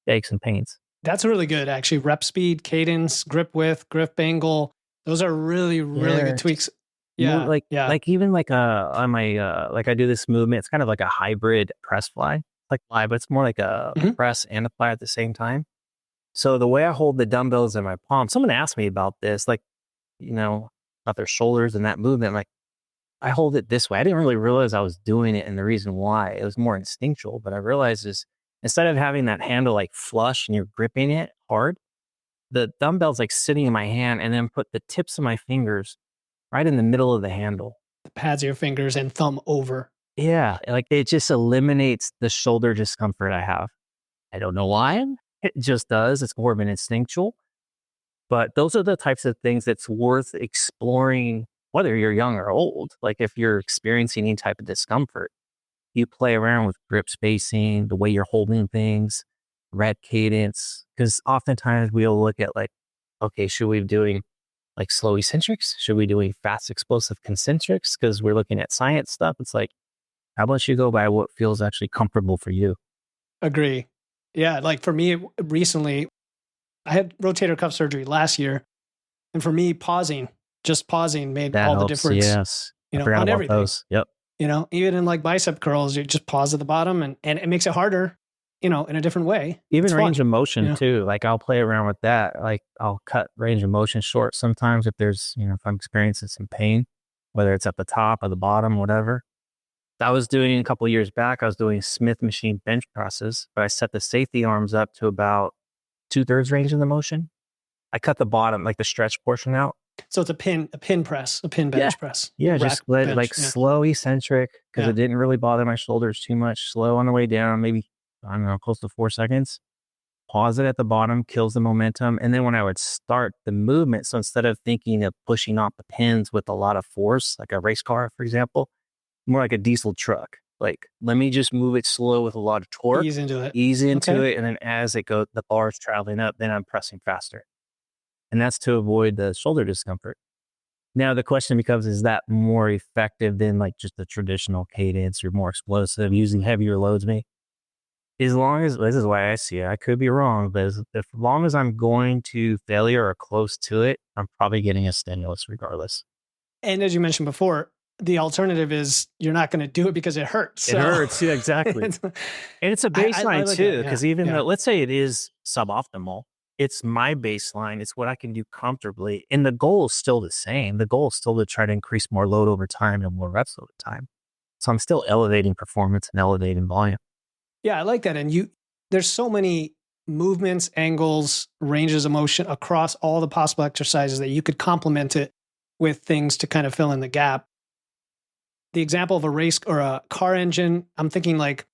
aches and pains. That's really good, actually. Rep speed, cadence, grip width, grip angle. Those are really, really good tweaks. Yeah. Like even like on my like I do this movement. It's kind of like a hybrid press fly, like fly, but it's more like a press and a fly at the same time. So the way I hold the dumbbells in my palm, someone asked me about this, like, about their shoulders and that movement. Like I hold it this way. I didn't really realize I was doing it, and the reason why it was more instinctual. But I realized is, instead of having that handle like flush and you're gripping it hard, the dumbbell's like sitting in my hand, and then put the tips of my fingers right in the middle of the handle. The pads of your fingers and thumb over. Yeah. Like it just eliminates the shoulder discomfort I have. I don't know why. It just does. It's more of an instinctual. But those are the types of things that's worth exploring, whether you're young or old. Like if you're experiencing any type of discomfort, you play around with grip spacing, the way you're holding things, rep cadence. Because oftentimes we'll look at like, okay, should we be doing like slow eccentrics? Should we be doing fast explosive concentrics? Because we're looking at science stuff. It's like, how about you go by what feels actually comfortable for you? Agree. Yeah. Like for me recently, I had rotator cuff surgery last year. And for me, just pausing made that all helps, the difference. Yes. On everything. Those. Yep. Even in like bicep curls, you just pause at the bottom, and it makes it harder, in a different way. Even it's range of motion too. Like I'll play around with that. Like I'll cut range of motion short sometimes if there's, if I'm experiencing some pain, whether it's at the top or the bottom, whatever. I was doing a couple of years back, I was doing Smith machine bench presses, but I set the safety arms up to about 2/3 range of the motion. I cut the bottom, like the stretch portion out. So it's a pin press, a pin bench press. Yeah, just slow eccentric, because it didn't really bother my shoulders too much. Slow on the way down, maybe, I don't know, close to 4 seconds. Pause it at the bottom, kills the momentum. And then when I would start the movement, so instead of thinking of pushing off the pins with a lot of force, like a race car, for example, more like a diesel truck. Like, let me just move it slow with a lot of torque. Ease into it. And then as it goes, the bar is traveling up, then I'm pressing faster. And that's to avoid the shoulder discomfort. Now the question becomes, is that more effective than like just the traditional cadence or more explosive using heavier loads? Me, as long as, this is why I see it, I could be wrong, but as long as I'm going to failure or close to it, I'm probably getting a stimulus regardless. And as you mentioned before, the alternative is you're not going to do it because it hurts. It hurts, yeah, exactly. And it's a baseline too, because even though, let's say it is suboptimal, it's my baseline. It's what I can do comfortably. And the goal is still the same. The goal is still to try to increase more load over time and more reps over time. So I'm still elevating performance and elevating volume. Yeah, I like that. And there's so many movements, angles, ranges of motion across all the possible exercises that you could complement it with things to kind of fill in the gap. the example of a race or a car engine, I'm thinking like,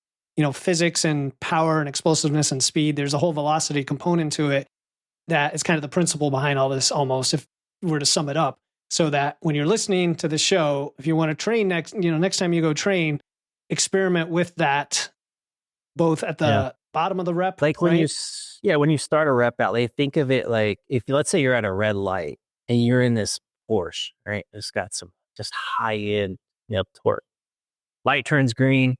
physics and power and explosiveness and speed. There's a whole velocity component to it that is kind of the principle behind all this almost, if we were to sum it up. So that when you're listening to the show, if you want to train next time you go train, experiment with that both at the bottom of the rep. Like when when you start a rep out, like think of it like if let's say you're at a red light and you're in this Porsche, right? It's got some just high end, torque. Light turns green,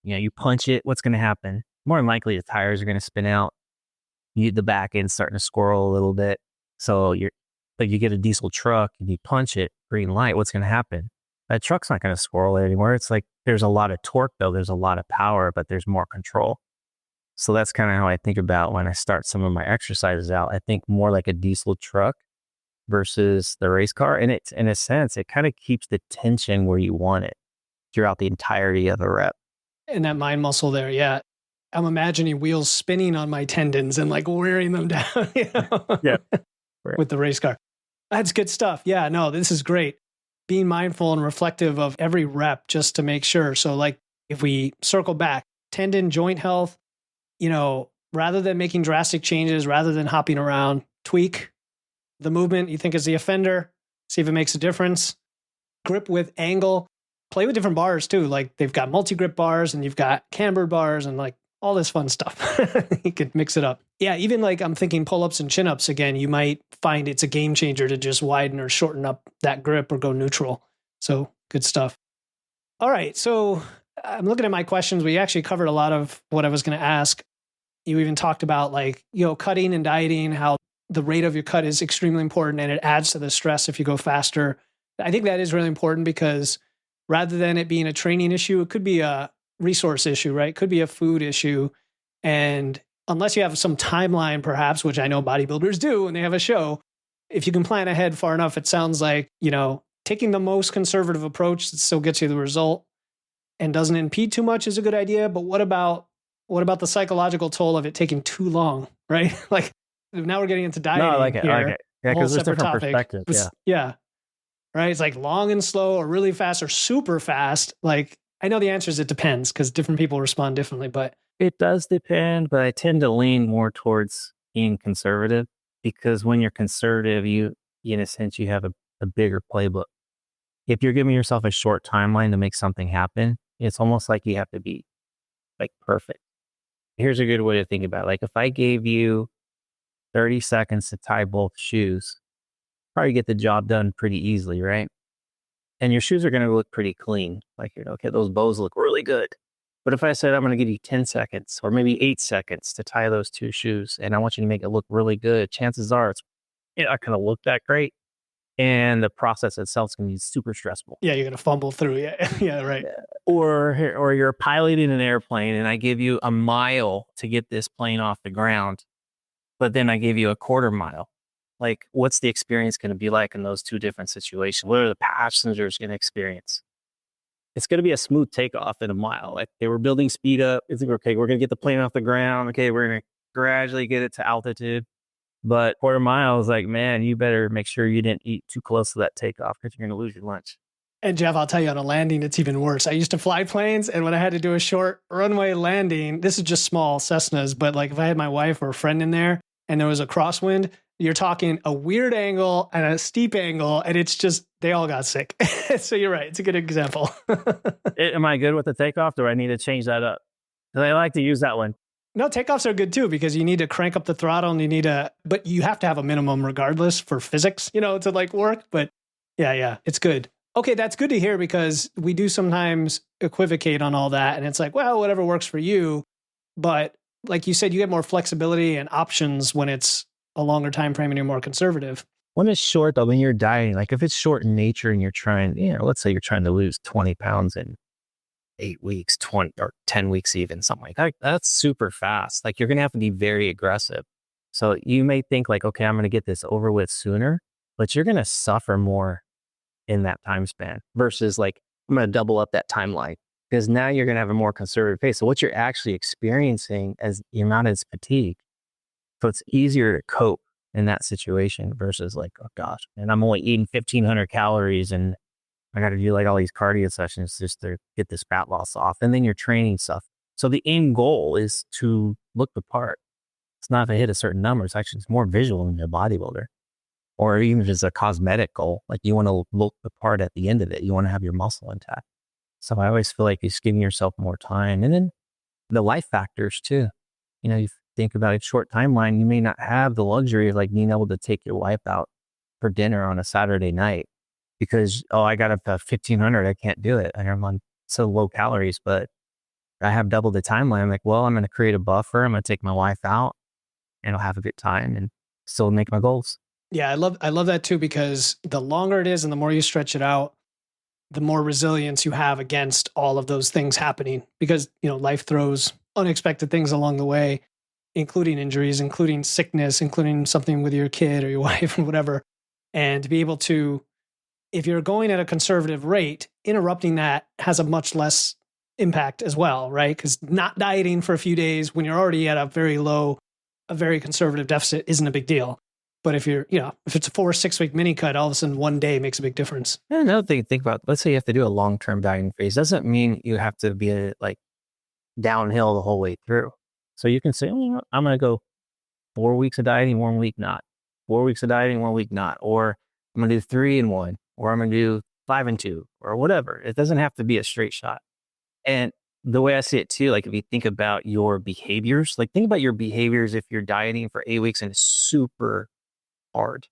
you punch it. What's going to happen? More than likely, the tires are going to spin out. The back end's starting to squirrel a little bit. So you get a diesel truck and you punch it, green light. What's going to happen? That truck's not going to squirrel anymore. It's like there's a lot of torque though. There's a lot of power, but there's more control. So that's kind of how I think about when I start some of my exercises out. I think more like a diesel truck versus the race car. And it's, in a sense, it kind of keeps the tension where you want it throughout the entirety of the rep. And that mind muscle there. Yeah. I'm imagining wheels spinning on my tendons and like wearing them down, Yeah. Right. With the race car. That's good stuff. Yeah, no, this is great. Being mindful and reflective of every rep just to make sure. So like if we circle back, tendon, joint health, rather than making drastic changes, rather than hopping around, tweak the movement you think is the offender, see if it makes a difference. Grip with angle, play with different bars too. Like they've got multi-grip bars and you've got cambered bars and like all this fun stuff. You can mix it up. Yeah, even like I'm thinking pull-ups and chin-ups again, you might find it's a game changer to just widen or shorten up that grip or go neutral. So good stuff. All right, so I'm looking at my questions. We actually covered a lot of what I was going to ask. You even talked about like, cutting and dieting, how the rate of your cut is extremely important and it adds to the stress if you go faster. I think that is really important because rather than it being a training issue, it could be a resource issue, right? It could be a food issue. And unless you have some timeline, perhaps, which I know bodybuilders do when they have a show, if you can plan ahead far enough, it sounds like, taking the most conservative approach that still gets you the result and doesn't impede too much is a good idea. But what about the psychological toll of it taking too long, right? Like now we're getting into dieting. No, I like it. Here, I like it. Yeah, because there's different perspectives. Yeah. Right. It's like long and slow or really fast or super fast. Like I know the answer is it depends because different people respond differently, but it does depend, but I tend to lean more towards being conservative because when you're conservative, you in a sense, you have a bigger playbook. If you're giving yourself a short timeline to make something happen, it's almost like you have to be like perfect. Here's a good way to think about it. Like if I gave you 30 seconds to tie both shoes, probably get the job done pretty easily, right? And your shoes are going to look pretty clean. Like, okay, those bows look really good. But if I said, I'm going to give you 10 seconds or maybe 8 seconds to tie those two shoes, and I want you to make it look really good, chances are it's not going to look that great. And the process itself is going to be super stressful. Yeah, you're going to fumble through. Yeah, yeah, right. Or you're piloting an airplane and I give you a mile to get this plane off the ground, but then I give you a quarter mile. Like, what's the experience going to be like in those two different situations? What are the passengers going to experience? It's going to be a smooth takeoff in a mile. Like they were building speed up. It's like, okay, we're going to get the plane off the ground. Okay, we're going to gradually get it to altitude. But quarter mile is like, man, you better make sure you didn't eat too close to that takeoff because you're going to lose your lunch. And Jeff, I'll tell you on a landing, it's even worse. I used to fly planes, and when I had to do a short runway landing, this is just small Cessnas, but like if I had my wife or a friend in there and there was a crosswind, you're talking a weird angle and a steep angle, and it's just, they all got sick. So you're right. It's a good example. Am I good with the takeoff? Do I need to change that up? Because I like to use that one. No, takeoffs are good too, because you need to crank up the throttle and but you have to have a minimum regardless for physics, to like work. But yeah, it's good. Okay, that's good to hear because we do sometimes equivocate on all that. And it's like, well, whatever works for you. But like you said, you get more flexibility and options when it's a longer time frame and you're more conservative. When it's short, though, when you're dieting, like if it's short in nature and you're trying, let's say you're trying to lose 20 pounds in 8 weeks, 20 or 10 weeks, even something like that, that's super fast. Like you're going to have to be very aggressive. So you may think like, okay, I'm going to get this over with sooner, but you're going to suffer more in that time span versus like, I'm going to double up that timeline because now you're going to have a more conservative pace. So what you're actually experiencing as the amount is fatigue. So it's easier to cope in that situation versus like, oh gosh, and I'm only eating 1,500 calories and I got to do like all these cardio sessions just to get this fat loss off. And then your training stuff. So the end goal is to look the part. It's not to hit a certain number. It's actually more visual in a bodybuilder, or even if it's a cosmetic goal. Like you want to look the part at the end of it. You want to have your muscle intact. So I always feel like you're giving yourself more time. And then the life factors too. You know, you think about a short timeline, you may not have the luxury of like being able to take your wife out for dinner on a Saturday night because, oh, I got up to 1,500. I can't do it. I'm on so low calories, but I have double the timeline. I'm like, well, I'm going to create a buffer. I'm going to take my wife out and I'll have a good time and still make my goals. Yeah, I love that too, because the longer it is and the more you stretch it out, the more resilience you have against all of those things happening, because, you know, life throws unexpected things along the way, including injuries, including sickness, including something with your kid or your wife or whatever. And to be able to, if you're going at a conservative rate, interrupting that has a much less impact as well, right? Because not dieting for a few days when you're already at a very conservative deficit isn't a big deal. But if you're, you know, if it's a 4 or 6 week mini cut, all of a sudden one day makes a big difference. And another thing to think about, let's say you have to do a long-term dieting phase. Doesn't mean you have to be like downhill the whole way through. So you can say, oh, you know, I'm going to go 4 weeks of dieting, 1 week not. 4 weeks of dieting, 1 week not. Or I'm going to do 3 and 1. Or I'm going to do 5 and 2. Or whatever. It doesn't have to be a straight shot. And the way I see it too, like if you think about your behaviors, like think about your behaviors if you're dieting for 8 weeks and it's super hard.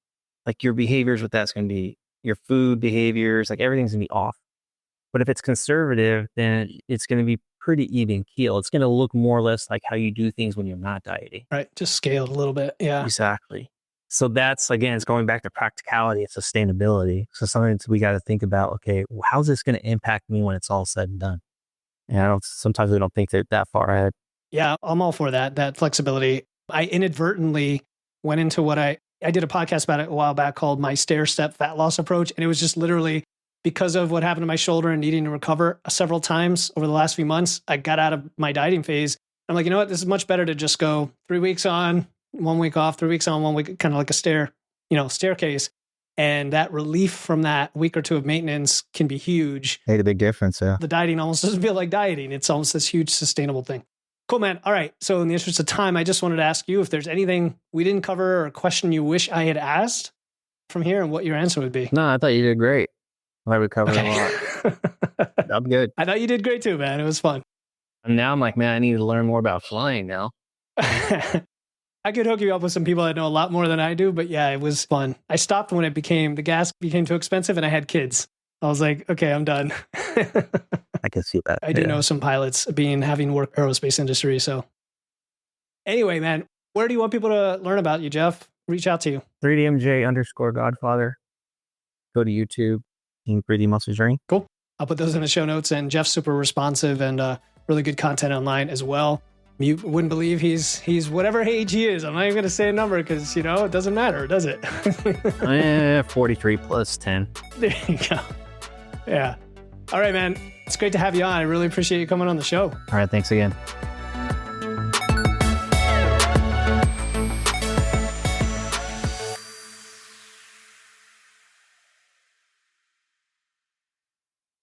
Like your behaviors with that's going to be your food behaviors, like everything's going to be off. But if it's conservative, then it's going to be pretty even keel. It's going to look more or less like how you do things when you're not dieting. Right. Just scaled a little bit. Yeah. Exactly. So that's, again, it's going back to practicality and sustainability. So something we got to think about, okay, how's this going to impact me when it's all said and done? And sometimes we don't think that far ahead. Yeah, I'm all for that flexibility. I inadvertently went into what I did a podcast about it a while back called my stair-step fat loss approach. And it was just literally because of what happened to my shoulder and needing to recover several times over the last few months, I got out of my dieting phase. I'm like, you know what? This is much better to just go 3 weeks on, 1 week off, 3 weeks on, 1 week, kind of like a staircase. And that relief from that week or two of maintenance can be huge. Made a big difference, yeah. The dieting almost doesn't feel like dieting. It's almost this huge sustainable thing. Cool, man. All right. So in the interest of time, I just wanted to ask you if there's anything we didn't cover or a question you wish I had asked from here and what your answer would be. No, I thought you did great. I we covered a lot. I'm good. I thought you did great too, man. It was fun. And now I'm like, man, I need to learn more about flying now. I could hook you up with some people that know a lot more than I do, but yeah, it was fun. I stopped when the gas became too expensive and I had kids. I was like, okay, I'm done. I can see that. I do know some pilots having worked aerospace industry. So anyway, man, where do you want people to learn about you, Jeff? Reach out to you. 3DMJ_Godfather. Go to YouTube. 3D Muscle Journey. Cool. I'll put those in the show notes, and Jeff's super responsive and really good content online as well. You wouldn't believe he's whatever age he is. I'm not even going to say a number because, you know, it doesn't matter, does it? 43 plus 10. There you go. Yeah. All right, man. It's great to have you on. I really appreciate you coming on the show. All right. Thanks again.